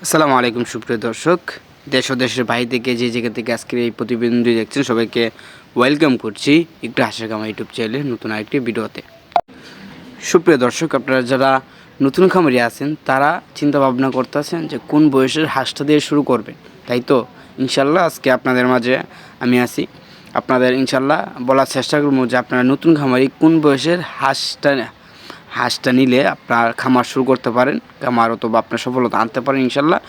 আসসালামু আলাইকুম সুপ্রিয় দর্শক, দেশ ও দেশের বাইরে থেকে যে জায়গা থেকে আজকের এই প্রতিবেদনটি দেখছেন সবাইকে ওয়েলকাম করছি একটু হাসির খামার ইউটিউব চ্যানেলে নতুন আরেকটি ভিডিওতে। সুপ্রিয় দর্শক, আপনারা যারা নতুন খামারি আছেন তারা চিন্তা ভাবনা করতেছেন যে কোন বয়সের হাঁসটা দিয়ে শুরু করবেন, তাই তো ইনশাল্লাহ আজকে আপনাদের মাঝে আমি আছি। আপনাদের ইনশাল্লাহ বলার চেষ্টা করবো যে আপনারা নতুন খামারি কোন বয়সের হাঁসটা নিলে আপনার খামার শুরু করতে পারেন, খামার অথবা আপনার সফলতা আনতে পারেন ইনশাল্লাহ।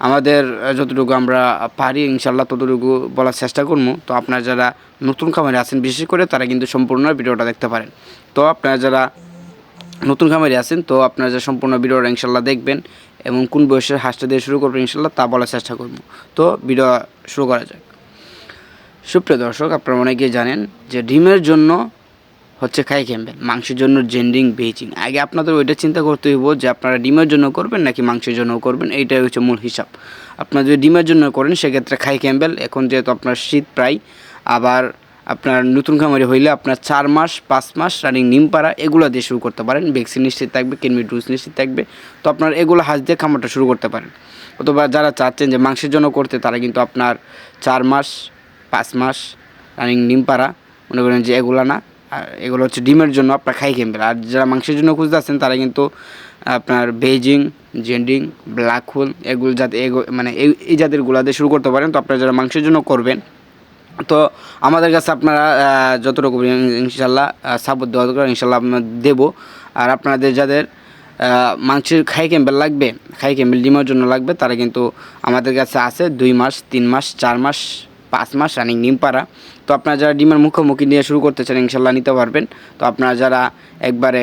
আমাদের যতটুকু আমরা পারি ইনশাল্লাহ ততটুকু বলার চেষ্টা করবো। তো আপনারা যারা নতুন খামারে আছেন বিশেষ করে তারা কিন্তু সম্পূর্ণ ভিডিওটা দেখতে পারেন। তো আপনারা যারা নতুন খামারে আছেন তো আপনারা যে সম্পূর্ণ ভিডিওটা ইনশাল্লাহ দেখবেন এবং কোন বয়সের হাঁসটা দিয়ে শুরু করবেন ইনশাল্লাহ তা বলার চেষ্টা করব। তো ভিডিও শুরু করা যাক। সুপ্রিয় দর্শক, আপনারা অনেকেই জানেন যে ডিমের জন্য হচ্ছে খাই ক্যাম্বেল, মাংসের জন্য জেন্ডিং বেজিং। আগে আপনাদের ওইটা চিন্তা করতে হইব যে আপনারা ডিমের জন্য করবেন নাকি মাংসের জন্য করবেন, এইটাই হচ্ছে মূল হিসাব। আপনারা যদি ডিমের জন্য করেন সেক্ষেত্রে খাই ক্যাম্বেল, এখন যেহেতু আপনার শীত প্রায়, আবার আপনার নতুন খামারি হইলে আপনার 4 মাস 5 মাস রানিং নিম পাড়া এগুলো দিয়ে শুরু করতে পারেন। ভ্যাকসিন নিশ্চিত থাকবে, কেনমি ডোজ নিশ্চিত থাকবে। তো আপনার এগুলো হাঁস দিয়ে খামারটা শুরু করতে পারেন। অথবা যারা চাচ্ছেন যে মাংসের জন্য করতে তারা কিন্তু আপনার 4 মাস 5 মাস রানিং নিম পাড়া মনে করেন যে এগুলো না, আর এগুলো হচ্ছে ডিমের জন্য আপনার খাই ক্যাম্বেল। আর যারা মাংসের জন্য খুঁজতে আছেন তারা কিন্তু আপনার বেজিং, জেন্ডিং, ব্ল্যাক হোল এগুলো যাতে মানে এই জাতের গুলা দিয়ে শুরু করতে পারেন। তো আপনারা যারা মাংসের জন্য করবেন তো আমাদের কাছে আপনারা যতটুকু ইনশাল্লাহ সাপোর্ট দেওয়া দরকার ইনশাল্লাহ আপনার দেবো। আর আপনাদের যাদের মাংসের খাই ক্যাম্বেল লাগবে, খাই ক্যাম্বেল ডিমের জন্য লাগবে, তারা কিন্তু আমাদের কাছে আছে 2 মাস 3 মাস 4 মাস 5 মাস রানিং ডিম পাড়া। তো আপনারা যারা ডিমের মুখোমুখি নিয়ে শুরু করতে চান ইনশাল্লাহ নিতে পারবেন। তো আপনারা যারা একবারে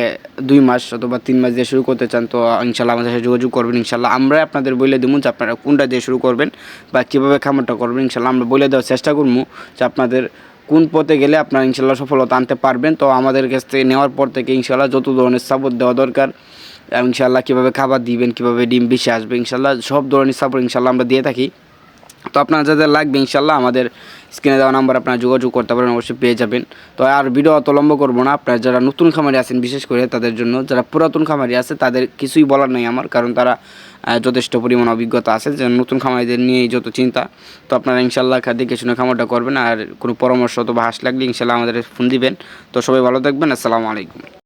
2 মাস অথবা 3 মাস দিয়ে শুরু করতে চান তো ইনশাল্লাহ আমাদের সাথে যোগাযোগ করবেন। ইনশাল্লাহ আমরা আপনাদের বলে দেবো যে আপনারা কোনটা দিয়ে শুরু করবেন বা কীভাবে খামারটা করবেন। ইনশাল্লাহ আমরা বলে দেওয়ার চেষ্টা করবো যে আপনাদের কোন পথে গেলে আপনারা ইনশাল্লাহ সফলতা আনতে পারবেন। তো আমাদের কাছ থেকে নেওয়ার পর থেকে ইনশাল্লাহ যত ধরনের সাপোর্ট দেওয়া দরকার, ইনশাল্লাহ কীভাবে খাবার দিবেন, কীভাবে ডিম বেশি আসবে, ইনশাল্লাহ সব ধরনের সাপোর্ট ইনশাল্লাহ আমরা দিয়ে থাকি। তো আপনারা যাদের লাগবে ইনশাল্লাহ আমাদের স্ক্রিনে দেওয়া নাম্বার আপনারা যোগাযোগ করতে পারেন, অবশ্যই পেয়ে যাবেন। তো আর ভিডিও অত লম্ব করবো না। আপনারা যারা নতুন খামারি আছেন বিশেষ করে তাদের জন্য, যারা পুরাতন খামারি আছে তাদের কিছুই বলার নেই আমার, কারণ তারা যথেষ্ট পরিমাণ অভিজ্ঞতা আছে যে নতুন খামারিদের নিয়েই যত চিন্তা। তো আপনারা ইনশাল্লাহ দেখে শুনে খামারটা করবেন। আর কোনো পরামর্শ অথবা হাঁস লাগলে ইনশাল্লাহ আমাদের ফোন দিবেন। তো সবাই ভালো থাকবেন, আসসালামু আলাইকুম।